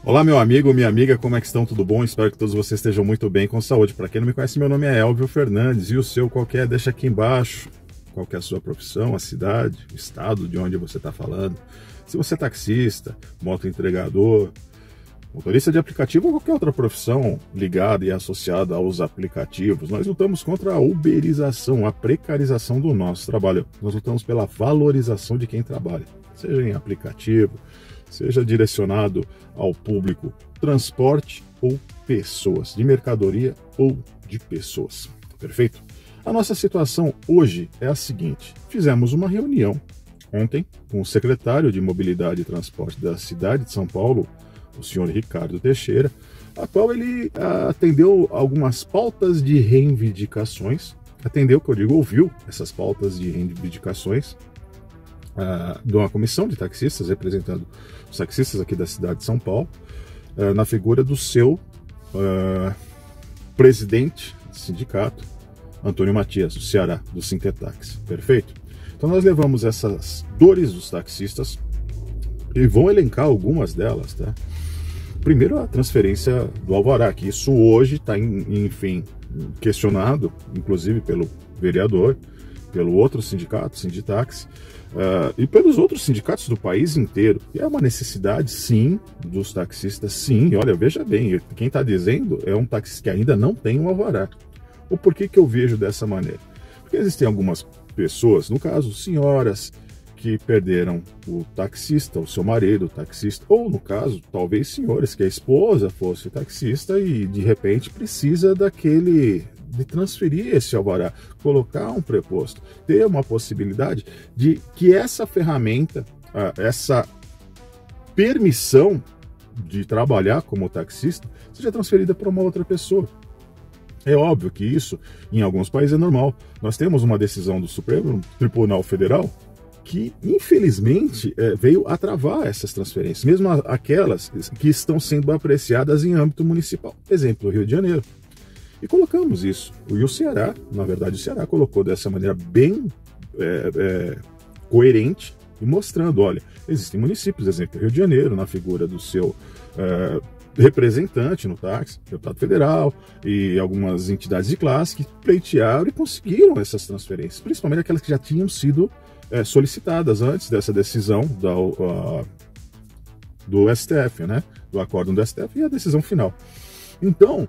Olá, meu amigo, minha amiga, como é que estão? Tudo bom? Espero que todos vocês estejam muito bem, com saúde. Para quem não me conhece, meu nome é Elvio Fernandes e o seu qualquer, deixa aqui embaixo qual que é a sua profissão, a cidade, o estado de onde você está falando. Se você é taxista, motoentregador, motorista de aplicativo ou qualquer outra profissão ligada e associada aos aplicativos, nós lutamos contra a uberização, a precarização do nosso trabalho. Nós lutamos pela valorização de quem trabalha, seja em aplicativo, seja direcionado ao público transporte ou pessoas, de mercadoria ou de pessoas. Perfeito? A nossa situação hoje é a seguinte: fizemos uma reunião ontem com o secretário de Mobilidade e Transporte da cidade de São Paulo, o senhor Ricardo Teixeira, a qual ele atendeu algumas pautas de reivindicações, ouviu essas pautas de reivindicações de uma comissão de taxistas, representando os taxistas aqui da cidade de São Paulo, na figura do seu presidente de sindicato, Antônio Matias, do Ceará, do Sintetax. Perfeito? Então nós levamos essas dores dos taxistas e vou elencar algumas delas, tá? Primeiro, a transferência do alvará, que isso hoje está, enfim, questionado, inclusive pelo vereador, pelo outro sindicato, Sinditax, e pelos outros sindicatos do país inteiro. E é uma necessidade, sim, dos taxistas, sim. E olha, veja bem, quem está dizendo é um taxista que ainda não tem um alvará. O porquê que eu vejo dessa maneira? Porque existem algumas pessoas, no caso, senhoras, que perderam o taxista, o seu marido, o taxista, ou no caso, talvez senhores, que a esposa fosse taxista e de repente precisa de transferir esse alvará, colocar um preposto, ter uma possibilidade de que essa ferramenta, essa permissão de trabalhar como taxista, seja transferida para uma outra pessoa. É óbvio que isso, em alguns países, é normal. Nós temos uma decisão do Supremo Tribunal Federal que, infelizmente, veio a travar essas transferências, mesmo aquelas que estão sendo apreciadas em âmbito municipal. Exemplo, Rio de Janeiro. E colocamos isso. E o Ceará, na verdade, o Ceará colocou dessa maneira bem coerente e mostrando, olha, existem municípios, exemplo, Rio de Janeiro, na figura do seu representante no táxi, deputado federal e algumas entidades de classe que pleitearam e conseguiram essas transferências, principalmente aquelas que já tinham sido solicitadas antes dessa decisão do STF, né? Do acórdão do STF e a decisão final. Então,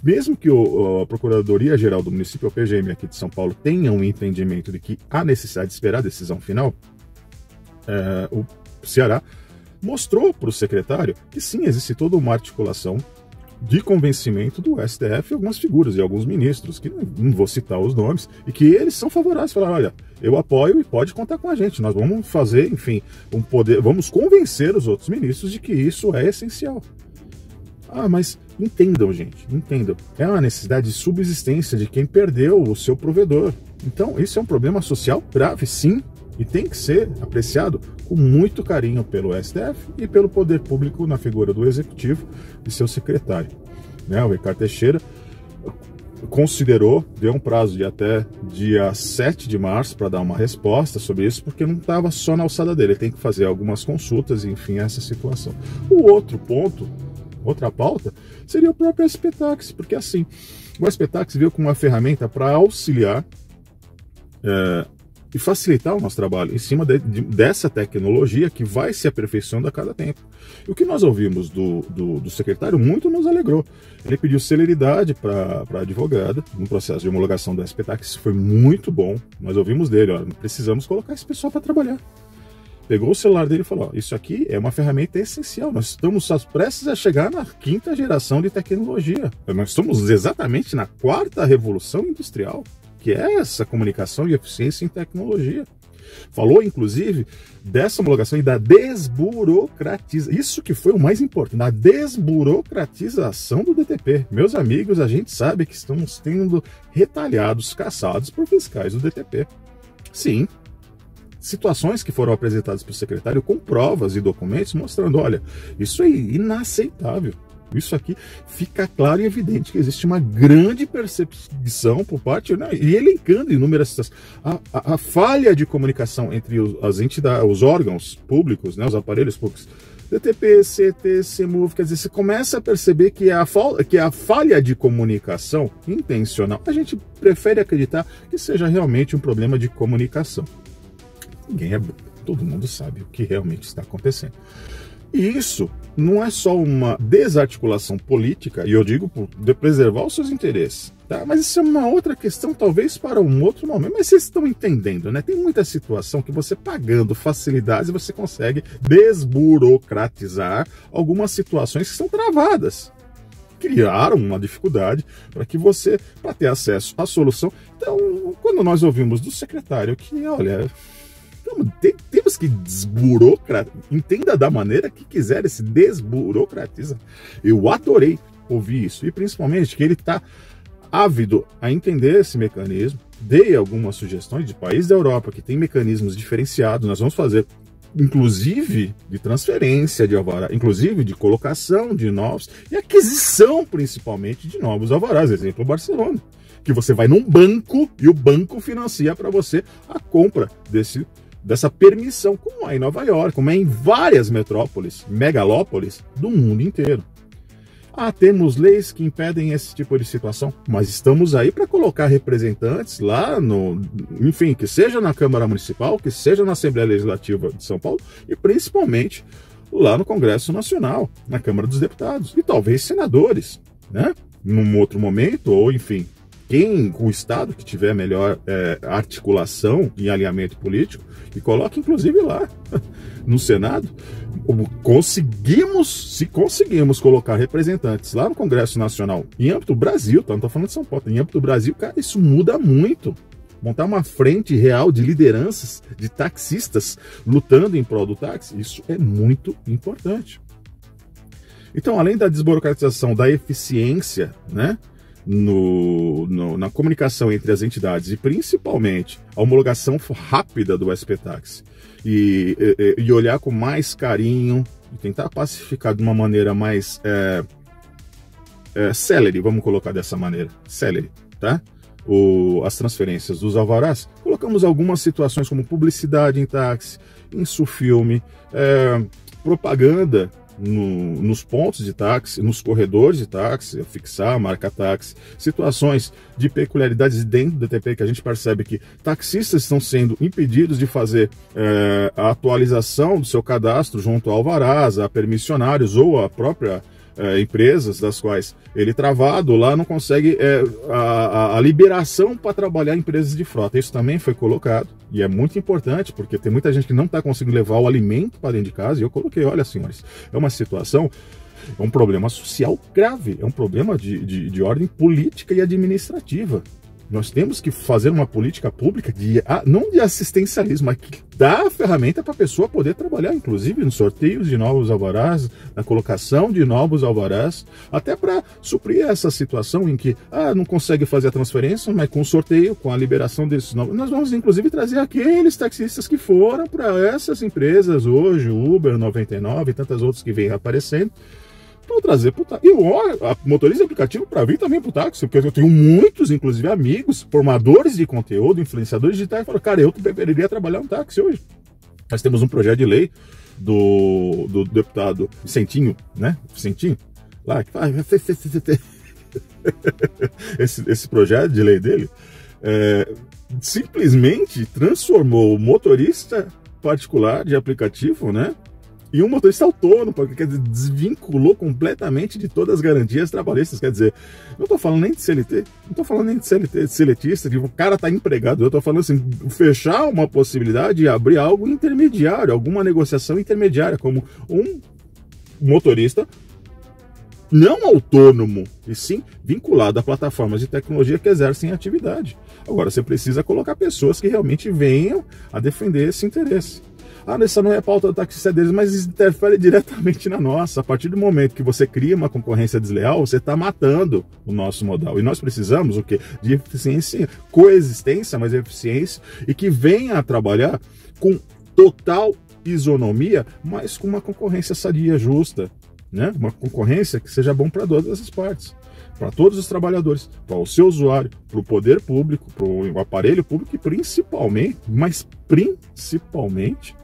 mesmo que a Procuradoria-Geral do Município, a PGM aqui de São Paulo, tenha um entendimento de que há necessidade de esperar a decisão final, o Ceará mostrou para o secretário que sim, existe toda uma articulação de convencimento do STF e algumas figuras e alguns ministros, que não vou citar os nomes, e que eles são favoráveis, falaram, olha, eu apoio e pode contar com a gente, nós vamos fazer, enfim, vamos convencer os outros ministros de que isso é essencial. Mas entendam, gente, entendam, é uma necessidade de subsistência de quem perdeu o seu provedor. Então, isso é um problema social grave, sim, e tem que ser apreciado com muito carinho pelo STF e pelo poder público na figura do Executivo e seu secretário. O Ricardo Teixeira considerou, deu um prazo de até dia 7 de março para dar uma resposta sobre isso, porque não estava só na alçada dele, ele tem que fazer algumas consultas, enfim, essa situação. O outro ponto, outra pauta, seria o próprio SPTax, porque assim, o SPTax veio com uma ferramenta para auxiliar e facilitar o nosso trabalho em cima dessa tecnologia que vai se aperfeiçoando a cada tempo. E o que nós ouvimos do secretário muito nos alegrou. Ele pediu celeridade para a advogada no processo de homologação do SPTax, isso foi muito bom. Nós ouvimos dele, ó, precisamos colocar esse pessoal para trabalhar. Pegou o celular dele e falou, ó, isso aqui é uma ferramenta essencial, nós estamos prestes a chegar na 5ª geração de tecnologia. Nós estamos exatamente na 4ª revolução industrial, que é essa comunicação e eficiência em tecnologia. Falou, inclusive, dessa homologação e da desburocratização. Isso que foi o mais importante, da desburocratização do DTP. Meus amigos, a gente sabe que estamos sendo retalhados, caçados por fiscais do DTP. Sim, situações que foram apresentadas para o secretário com provas e documentos mostrando, olha, isso é inaceitável. Isso aqui fica claro e evidente que existe uma grande percepção por parte, né, e elencando inúmeras situações, a falha de comunicação entre as entidades, os órgãos públicos, né, os aparelhos públicos DTP, CT, CMove, quer dizer, você começa a perceber que a falha de comunicação intencional, a gente prefere acreditar que seja realmente um problema de comunicação. Ninguém é bobo, todo mundo sabe o que realmente está acontecendo. E isso não é só uma desarticulação política, e eu digo de preservar os seus interesses, tá? Mas isso é uma outra questão, talvez para um outro momento. Mas vocês estão entendendo, né? Tem muita situação que você pagando facilidades, você consegue desburocratizar algumas situações que são travadas. Criaram uma dificuldade para ter acesso à solução. Então, quando nós ouvimos do secretário que, olha, temos que desburocratizar, entenda da maneira que quiser, se desburocratiza. Eu adorei ouvir isso, e principalmente que ele está ávido a entender esse mecanismo. Dei algumas sugestões de países da Europa que tem mecanismos diferenciados. Nós vamos fazer, inclusive, de transferência de alvará, inclusive de colocação de novos e aquisição, principalmente, de novos alvarás. Exemplo, Barcelona, que você vai num banco e o banco financia para você a compra dessa permissão, como é em Nova York, como é em várias metrópoles, megalópolis do mundo inteiro. Temos leis que impedem esse tipo de situação, mas estamos aí para colocar representantes lá enfim, que seja na Câmara Municipal, que seja na Assembleia Legislativa de São Paulo e principalmente lá no Congresso Nacional, na Câmara dos Deputados e talvez senadores, né? Num outro momento, ou enfim, o Estado que tiver melhor articulação e alinhamento político, e coloque inclusive lá no Senado, se conseguimos colocar representantes lá no Congresso Nacional, em âmbito Brasil, tá? Não estou falando de São Paulo, em âmbito Brasil, cara, isso muda muito. Montar uma frente real de lideranças, de taxistas lutando em prol do táxi, isso é muito importante. Então, além da desburocratização, da eficiência, né, na comunicação entre as entidades e principalmente a homologação rápida do SP-Táxi e olhar com mais carinho e tentar pacificar de uma maneira mais célere, vamos colocar dessa maneira, célere, tá? As transferências dos alvarás, colocamos algumas situações como publicidade em táxi, insufilme, propaganda nos pontos de táxi, nos corredores de táxi, fixar a marca táxi, situações de peculiaridades dentro do DTP que a gente percebe que taxistas estão sendo impedidos de fazer a atualização do seu cadastro junto ao alvarás, a permissionários ou a própria empresas das quais ele travado lá não consegue a liberação para trabalhar em empresas de frota. Isso também foi colocado e é muito importante porque tem muita gente que não está conseguindo levar o alimento para dentro de casa e eu coloquei, olha senhores, é uma situação, é um problema social grave, é um problema de ordem política e administrativa. Nós temos que fazer uma política pública não de assistencialismo, mas que dá a ferramenta para a pessoa poder trabalhar, inclusive nos sorteios de novos alvarás, na colocação de novos alvarás, até para suprir essa situação em que não consegue fazer a transferência, mas com o sorteio, com a liberação desses novos. Nós vamos inclusive trazer aqueles taxistas que foram para essas empresas hoje, Uber, 99 e tantas outras que vêm aparecendo, para trazer para o táxi. E o motorista de aplicativo para vir também para o táxi, porque eu tenho muitos, inclusive amigos, formadores de conteúdo, influenciadores digitais, que falam, cara, eu preferiria trabalhar no táxi hoje. Nós temos um projeto de lei do deputado Vicentinho, né? Vicentinho, lá, que faz esse projeto de lei dele, simplesmente transformou o motorista particular de aplicativo, né? E um motorista autônomo, porque quer dizer, desvinculou completamente de todas as garantias trabalhistas. Quer dizer, não estou falando nem de CLT, não estou falando nem de CLT, de seletista, que o cara está empregado. Eu estou falando assim, fechar uma possibilidade e abrir algo intermediário, alguma negociação intermediária, como um motorista não autônomo, e sim vinculado a plataformas de tecnologia que exercem atividade. Agora, você precisa colocar pessoas que realmente venham a defender esse interesse. Essa não é a pauta do taxista deles, mas interfere diretamente na nossa. A partir do momento que você cria uma concorrência desleal, você está matando o nosso modal. E nós precisamos o quê? De eficiência, coexistência, mas eficiência, e que venha a trabalhar com total isonomia, mas com uma concorrência sadia, justa, né? Uma concorrência que seja bom para todas as partes. Para todos os trabalhadores, para o seu usuário, para o poder público, para o aparelho público e principalmente, mas principalmente,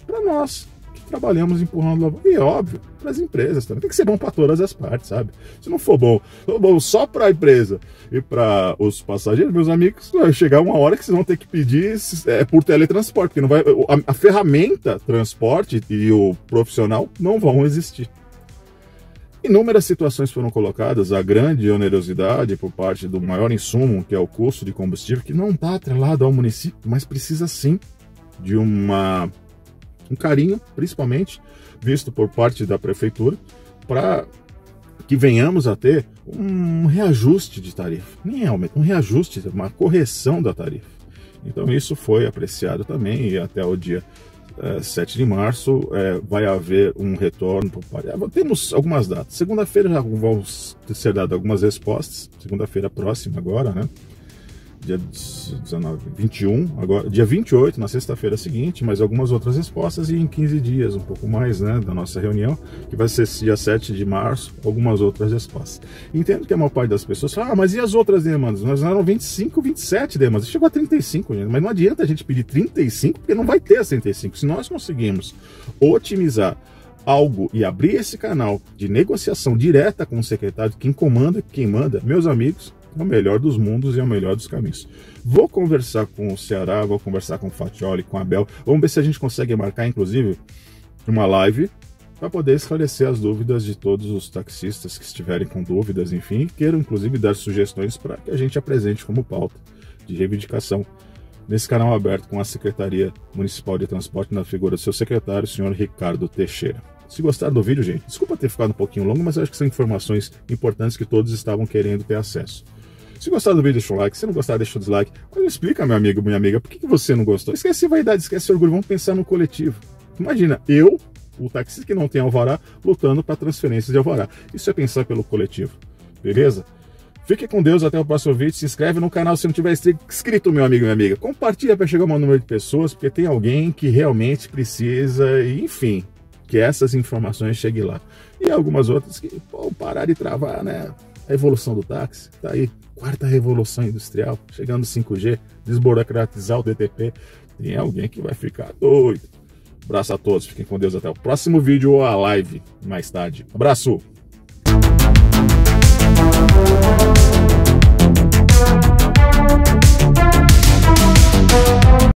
para nós, que trabalhamos empurrando, e óbvio, para as empresas também. Tem que ser bom para todas as partes, sabe? Se não for bom só para a empresa e para os passageiros, meus amigos, vai chegar uma hora que vocês vão ter que pedir por teletransporte, porque não vai, a ferramenta transporte e o profissional não vão existir. Inúmeras situações foram colocadas, a grande onerosidade por parte do maior insumo, que é o custo de combustível, que não está atrelado ao município, mas precisa sim de um carinho, principalmente visto por parte da prefeitura, para que venhamos a ter um reajuste de tarifa, nem aumento, um reajuste, uma correção da tarifa. Então isso foi apreciado também, e até o dia 7 de março vai haver um retorno por parte. Temos algumas datas. Segunda-feira já vão ser dadas algumas respostas. Segunda-feira próxima agora, né? Dia 19, 21, agora, dia 28, na sexta-feira seguinte, mais algumas outras respostas, e em 15 dias, um pouco mais, né, da nossa reunião, que vai ser dia 7 de março, algumas outras respostas. Entendo que a maior parte das pessoas fala, mas e as outras demandas? Nós eram 25, 27 demandas, chegou a 35, gente, mas não adianta a gente pedir 35, porque não vai ter as 35. Se nós conseguimos otimizar algo e abrir esse canal de negociação direta com o secretário, quem comanda, quem manda, meus amigos, é o melhor dos mundos e é o melhor dos caminhos. Vou conversar com o Ceará, vou conversar com o Fatioli, com a Abel. Vamos ver se a gente consegue marcar, inclusive, uma live para poder esclarecer as dúvidas de todos os taxistas que estiverem com dúvidas, enfim, queiram, inclusive, dar sugestões para que a gente apresente como pauta de reivindicação nesse canal aberto com a Secretaria Municipal de Transporte na figura do seu secretário, o senhor Ricardo Teixeira. Se gostaram do vídeo, gente, desculpa ter ficado um pouquinho longo, mas eu acho que são informações importantes que todos estavam querendo ter acesso. Se gostar do vídeo, deixa um like. Se não gostar, deixa o dislike. Mas me explica, meu amigo, minha amiga, por que você não gostou? Esquece vaidade, esquece orgulho. Vamos pensar no coletivo. Imagina, eu, o taxista que não tem alvará, lutando para transferência de alvará. Isso é pensar pelo coletivo. Beleza? Fique com Deus, até o próximo vídeo. Se inscreve no canal se não tiver inscrito, meu amigo e minha amiga. Compartilha para chegar ao maior número de pessoas, porque tem alguém que realmente precisa, e, enfim, que essas informações cheguem lá. E algumas outras que, pô, parar de travar, né? A evolução do táxi, tá aí. Quarta revolução industrial, chegando 5G, desburocratizar o DTP. Tem alguém que vai ficar doido. Abraço a todos, fiquem com Deus, até o próximo vídeo ou a live mais tarde. Abraço!